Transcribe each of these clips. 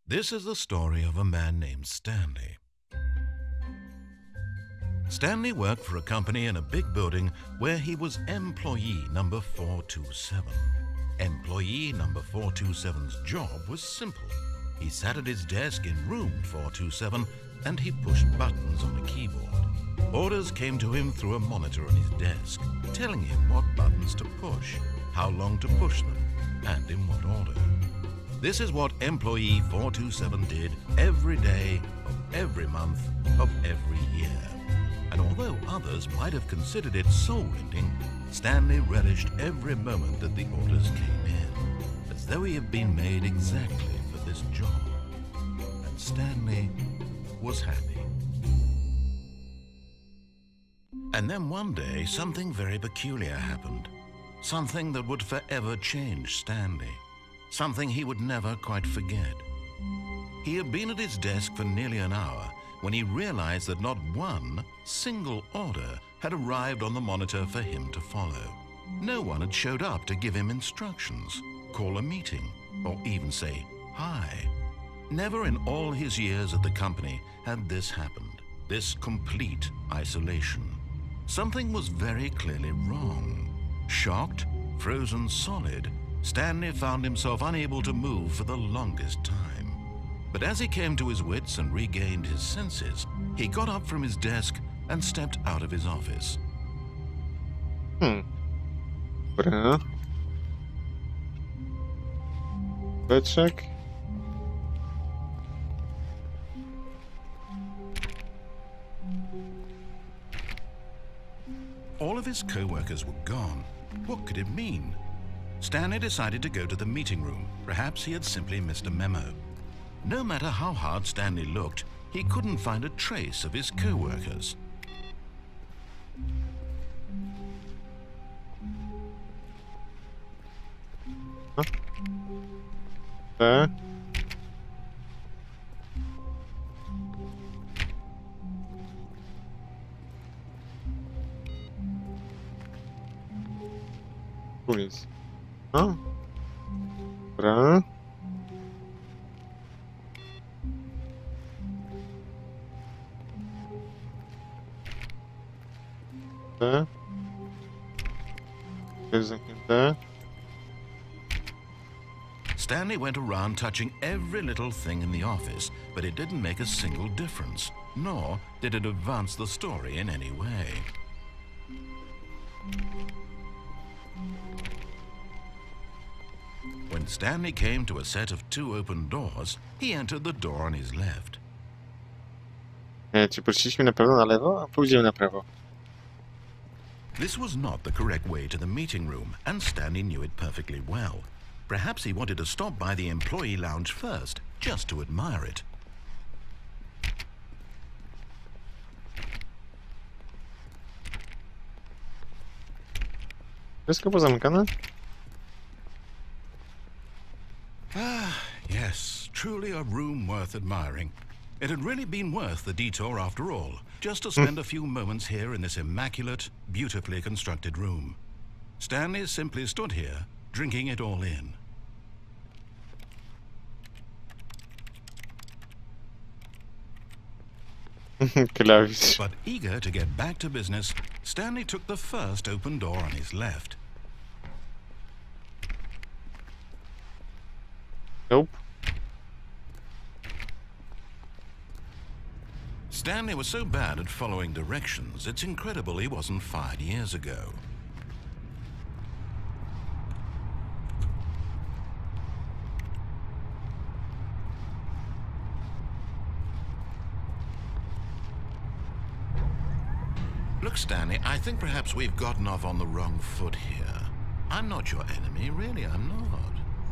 This is the story of a man named Stanley. Stanley worked for a company in a big building where he was employee number 427. Employee number 427's job was simple. He sat at his desk in room 427 and he pushed buttons on a keyboard. Orders came to him through a monitor on his desk, telling him what buttons to push, how long to push them, and in what order. This is what employee 427 did every day of every month of every year. And although others might have considered it soul-rending, Stanley relished every moment that the orders came in, as though he had been made exactly for this job. And Stanley was happy. And then one day, something very peculiar happened. Something that would forever change Stanley. Something he would never quite forget. He had been at his desk for nearly an hour when he realized that not one single order had arrived on the monitor for him to follow. No one had showed up to give him instructions, call a meeting, or even say hi. Never in all his years at the company had this happened, this complete isolation. Something was very clearly wrong. Shocked, frozen solid, Stanley found himself unable to move for the longest time. But as he came to his wits and regained his senses, he got up from his desk and stepped out of his office. Dobra. Beczek. All of his co-workers were gone. What could it mean? Stanley decided to go to the meeting room. Perhaps he had simply missed a memo. No matter how hard Stanley looked, he couldn't find a trace of his co-workers. Te. Tu nic. No. Dobra. Te. To jest zamknięte. Stanley went around touching every little thing in the office, but it didn't make a single difference, nor did it advance the story in any way. When Stanley came to a set of 2 open doors, he entered the door on his left. Czy poszliśmy na pewno na lewo, a pójdziemy na prawo? This was not the correct way to the meeting room, and Stanley knew it perfectly well. Perhaps he wanted to stop by the employee lounge first, just to admire it. Wszystko pozamykane? Yes, truly a room worth admiring. It had really been worth the detour after all, just to spend a few moments here in this immaculate, beautifully constructed room. Stanley simply stood here, drinking it all in. Klawisz. But eager to get back to business, Stanley took the first open door on his left. Nope. Stanley was so bad at following directions, it's incredible he wasn't fired years ago. Look, Stanley, I think perhaps we've gotten off on the wrong foot here. I'm not your enemy, really, I'm not.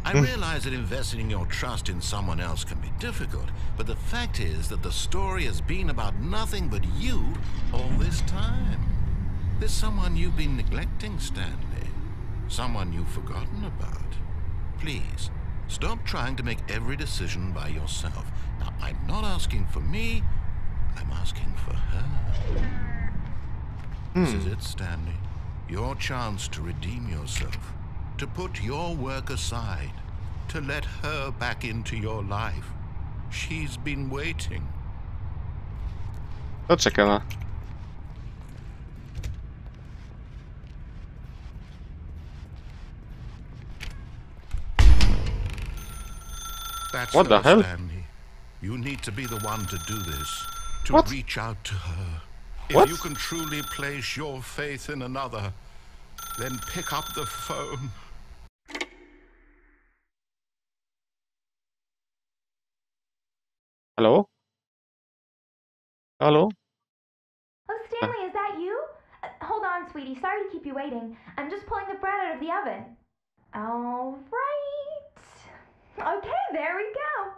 I realize that investing your trust in someone else can be difficult, but the fact is that the story has been about nothing but you all this time. There's someone you've been neglecting, Stanley. Someone you've forgotten about. Please, stop trying to make every decision by yourself. Now, I'm not asking for me, I'm asking for her. This is it, Stanley. Your chance to redeem yourself. To put your work aside, to let her back into your life. She's been waiting. To czeka na... That's What the her, hell? Stanley. You need to be the one to do this, to What? reach out to her. If What? you can truly place your faith in another, then pick up the phone. Halo? Halo? Oh, Stanley, is that you? Hold on, sweetie. Sorry to keep you waiting. I'm just pulling the bread out of the oven. All right. Okay, there we go.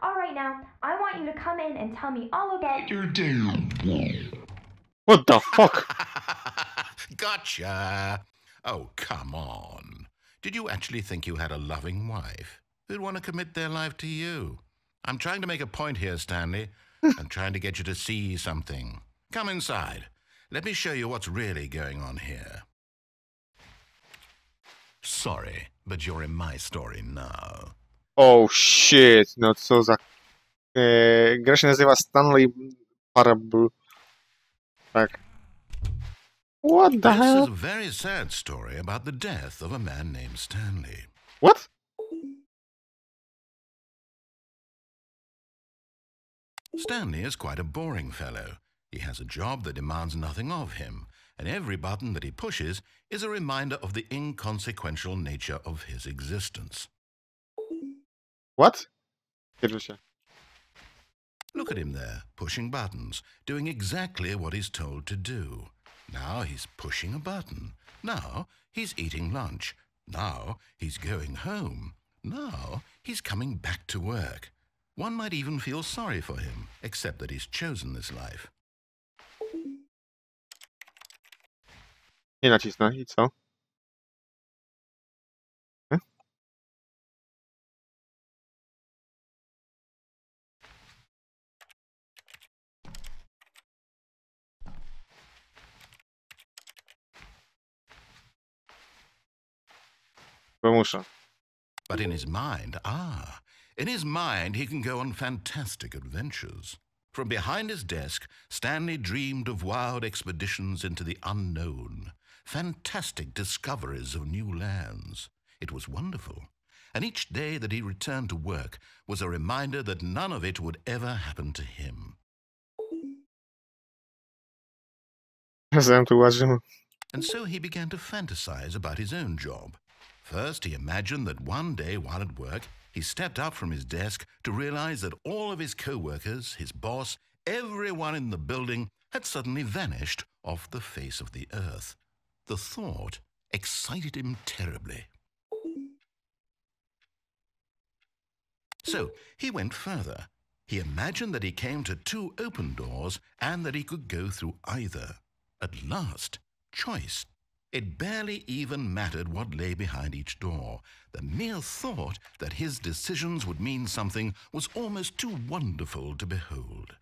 All right, now, I want you to come in and tell me all about your day. What the fuck? Gotcha. Oh, come on. Did you actually think you had a loving wife who'd want to commit their life to you? I'm trying to make a point here, Stanley. I'm trying to get you to see something. Come inside. Let me show you what's really going on here. Sorry, but you're in my story now. Oh shit, no co za... gra się nazywa Stanley Parable. Tak. What the This is hell? a very sad story about the death of a man named Stanley. What? Stanley is quite a boring fellow. He has a job that demands nothing of him, and every button that he pushes is a reminder of the inconsequential nature of his existence. What? Pierwszy się. Look at him there, pushing buttons, doing exactly what he's told to do. Now he's pushing a button. Now he's eating lunch. Now he's going home. Now he's coming back to work. One might even feel sorry for him, except that he's chosen this life. Nie nacisnę i co? Bo muszę. But in his mind, in his mind he can go on fantastic adventures. From behind his desk, Stanley dreamed of wild expeditions into the unknown, fantastic discoveries of new lands. It was wonderful, and each day that he returned to work was a reminder that none of it would ever happen to him. Razem tu łażymy. And so he began to fantasize about his own job. First, he imagined that one day while at work, he stepped up from his desk to realize that all of his co-workers, his boss, everyone in the building had suddenly vanished off the face of the earth. The thought excited him terribly. So he went further. He imagined that he came to two open doors and that he could go through either. At last, choice. It barely even mattered what lay behind each door. The mere thought that his decisions would mean something was almost too wonderful to behold.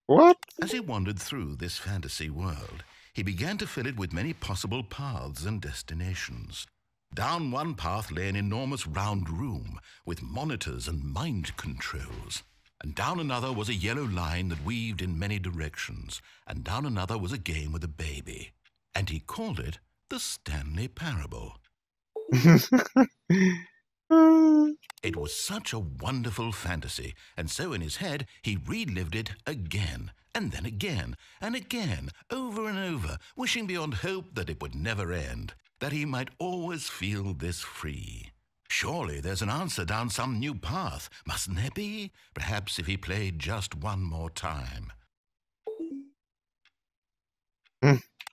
What? As he wandered through this fantasy world, he began to fill it with many possible paths and destinations. Down one path lay an enormous round room with monitors and mind controls. And down another was a yellow line that weaved in many directions. And down another was a game with a baby. And he called it the Stanley Parable. It was such a wonderful fantasy, and so in his head he relived it again, and then again, and again, over and over, wishing beyond hope that it would never end, that he might always feel this free. Surely there's an answer down some new path, mustn't there be? Perhaps if he played just one more time.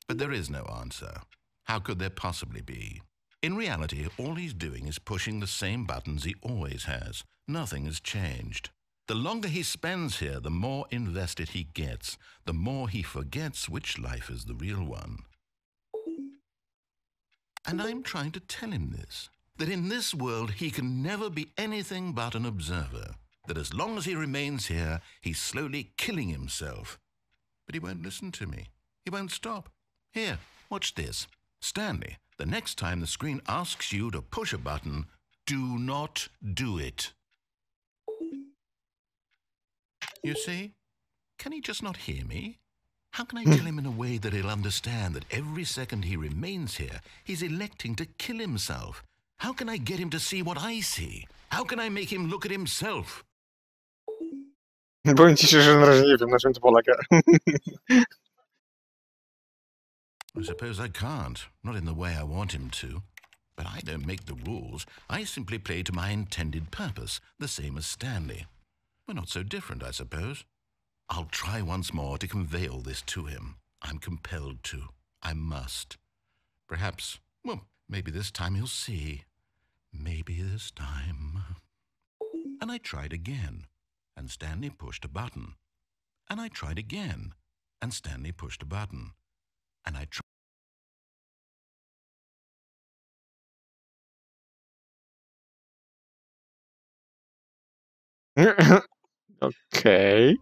But there is no answer. How could there possibly be? In reality, all he's doing is pushing the same buttons he always has. Nothing has changed. The longer he spends here, the more invested he gets, the more he forgets which life is the real one. And I'm trying to tell him this, that in this world he can never be anything but an observer, that as long as he remains here, he's slowly killing himself. But he won't listen to me. He won't stop. Here, watch this. Stanley, the next time the screen asks you to push a button, Do not do it. You see? Can he just not hear me? How can I tell him in a way that he'll understand that every second he remains here, he's electing to kill himself? How can I get him to see what I see? How can I make him look at himself? Powiem ci się, że na razie nie wiem, na czym to polega. I suppose I can't, not in the way I want him to. But I don't make the rules. I simply play to my intended purpose, the same as Stanley. We're not so different, I suppose. I'll try once more to convey all this to him. I'm compelled to. I must. Perhaps, well, maybe this time he'll see. Maybe this time. And I tried again, and Stanley pushed a button. And I tried again, and Stanley pushed a button. And I tried. Okej.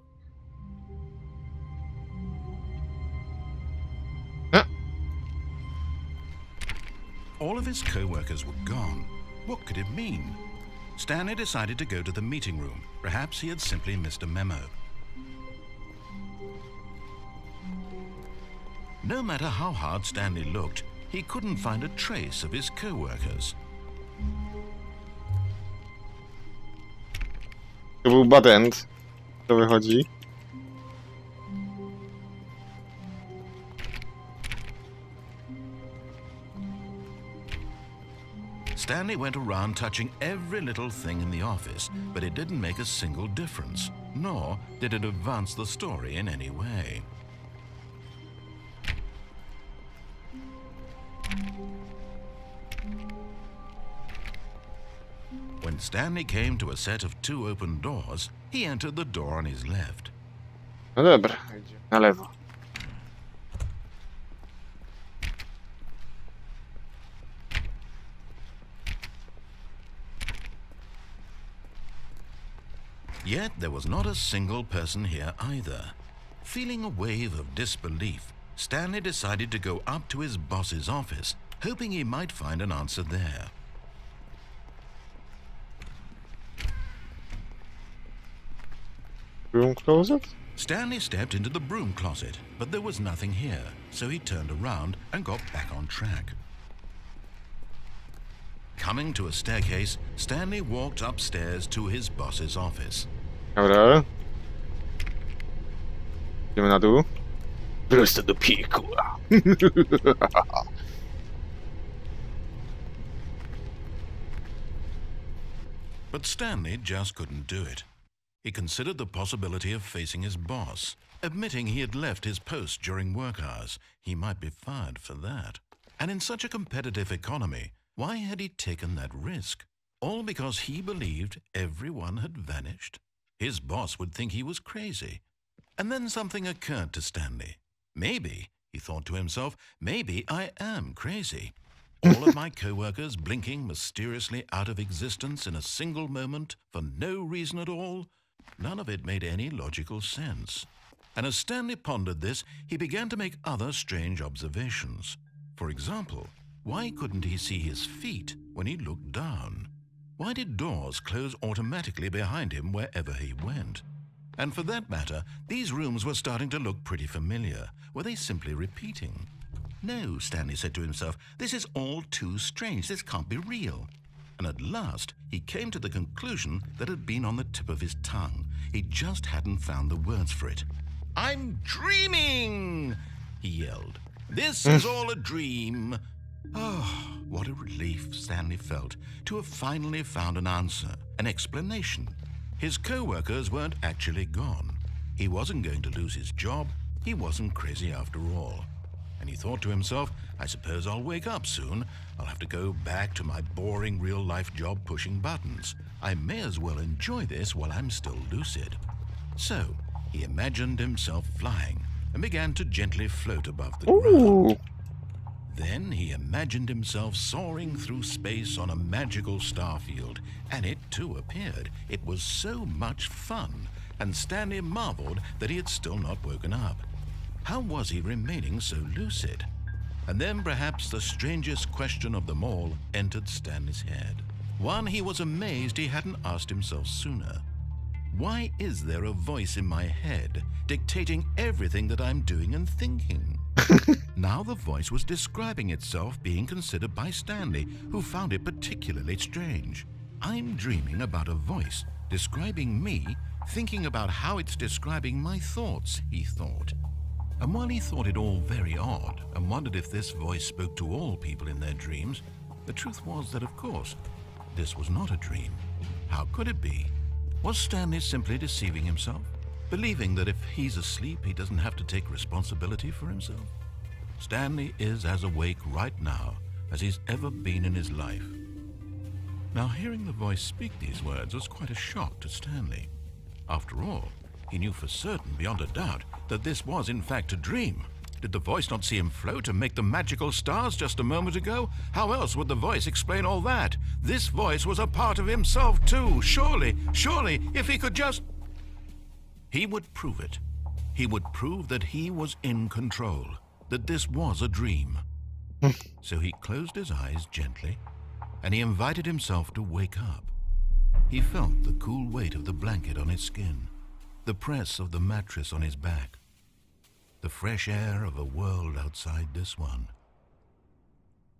All of his co-workers were gone. What could it mean? Stanley decided to go to the meeting room. Perhaps he had simply missed a memo. No matter how hard Stanley looked, he couldn't find a trace of his co-workers. To był bad end. To wychodzi. Stanley went around touching every little thing in the office, but it didn't make a single difference, nor did it advance the story in any way. When Stanley came to a set of 2 open doors, he entered the door on his left. No dobra, idzie na lewo. Yet there was not a single person here either. Feeling a wave of disbelief, Stanley decided to go up to his boss's office, hoping he might find an answer there. Room closet? Stanley stepped into the broom closet, but there was nothing here, so he turned around and got back on track. Coming to a staircase, Stanley walked upstairs to his boss's office. Dobra. Idziemy na dół. Prosto do piekła. But Stanley just couldn't do it. He considered the possibility of facing his boss, admitting he had left his post during work hours. He might be fired for that. And in such a competitive economy, why had he taken that risk? All because he believed everyone had vanished? His boss would think he was crazy. And then something occurred to Stanley. Maybe, he thought to himself, maybe I am crazy. All of my co-workers blinking mysteriously out of existence in a single moment for no reason at all? None of it made any logical sense. And as Stanley pondered this, he began to make other strange observations. For example, why couldn't he see his feet when he looked down? Why did doors close automatically behind him wherever he went? And for that matter, these rooms were starting to look pretty familiar. Were they simply repeating? No, Stanley said to himself, this is all too strange. This can't be real. And at last, he came to the conclusion that had been on the tip of his tongue. He just hadn't found the words for it. I'm dreaming, he yelled. This is all a dream. Oh, what a relief Stanley felt to have finally found an answer, an explanation. His co-workers weren't actually gone. He wasn't going to lose his job. He wasn't crazy after all. And he thought to himself, I suppose I'll wake up soon. I'll have to go back to my boring real-life job pushing buttons. I may as well enjoy this while I'm still lucid. So, he imagined himself flying and began to gently float above the ground. Then he imagined himself soaring through space on a magical starfield, and it too appeared. It was so much fun, and Stanley marveled that he had still not woken up. How was he remaining so lucid? And then perhaps the strangest question of them all entered Stanley's head. One he was amazed he hadn't asked himself sooner. Why is there a voice in my head dictating everything that I'm doing and thinking? Now the voice was describing itself being considered by Stanley, who found it particularly strange. I'm dreaming about a voice describing me, thinking about how it's describing my thoughts, he thought. And while he thought it all very odd and wondered if this voice spoke to all people in their dreams, the truth was that, of course, this was not a dream. How could it be? Was Stanley simply deceiving himself, believing that if he's asleep, he doesn't have to take responsibility for himself? Stanley is as awake right now as he's ever been in his life. Now, hearing the voice speak these words was quite a shock to Stanley. After all, he knew for certain, beyond a doubt, that this was in fact a dream. Did the voice not see him float and make the magical stars just a moment ago? How else would the voice explain all that? This voice was a part of himself too. Surely, if he could just... He would prove it. He would prove that he was in control, that this was a dream. So he closed his eyes gently, and he invited himself to wake up. He felt the cool weight of the blanket on his skin, the press of the mattress on his back, the fresh air of a world outside this one.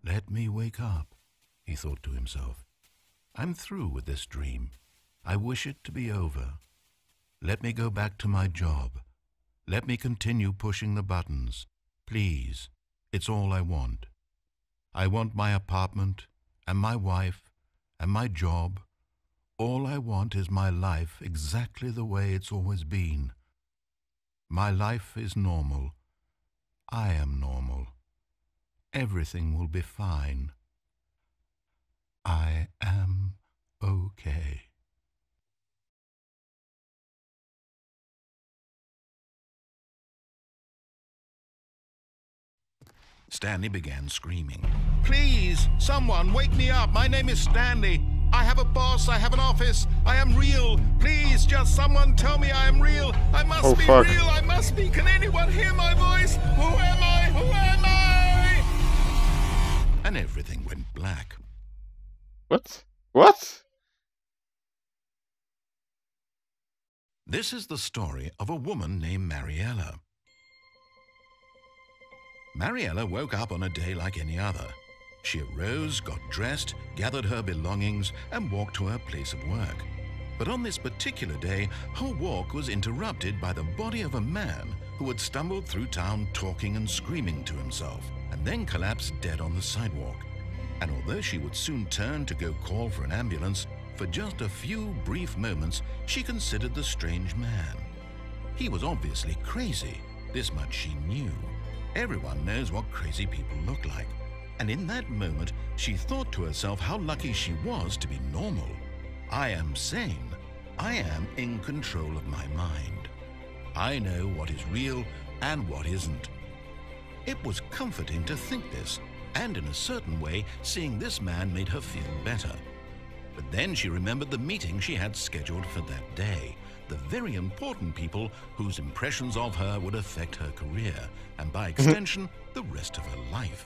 Let me wake up, he thought to himself. I'm through with this dream. I wish it to be over. Let me go back to my job. Let me continue pushing the buttons. Please, it's all I want. I want my apartment and my wife and my job. All I want is my life exactly the way it's always been. My life is normal. I am normal. Everything will be fine. I am okay. Stanley began screaming. Please, someone, wake me up. My name is Stanley. I have a boss. I have an office. I am real. Please, just someone tell me I am real. I must be fuck. real. I must be. Can anyone hear my voice? Who am I? Who am I? And everything went black. What? What? This is the story of a woman named Mariella. Mariella woke up on a day like any other. She arose, got dressed, gathered her belongings, and walked to her place of work. But on this particular day, her walk was interrupted by the body of a man who had stumbled through town talking and screaming to himself, and then collapsed dead on the sidewalk. And although she would soon turn to go call for an ambulance, for just a few brief moments she considered the strange man. He was obviously crazy, this much she knew. Everyone knows what crazy people look like. And in that moment, she thought to herself how lucky she was to be normal. I am sane. I am in control of my mind. I know what is real and what isn't. It was comforting to think this, and in a certain way, seeing this man made her feel better. But then she remembered the meeting she had scheduled for that day, the very important people whose impressions of her would affect her career, and by extension, the rest of her life.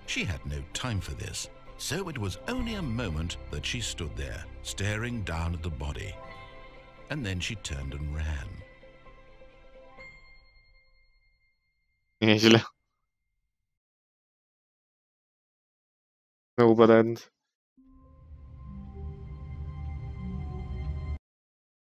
She had no time for this, so it was only a moment that she stood there, staring down at the body. And then she turned and ran. Nieźle. No bad end.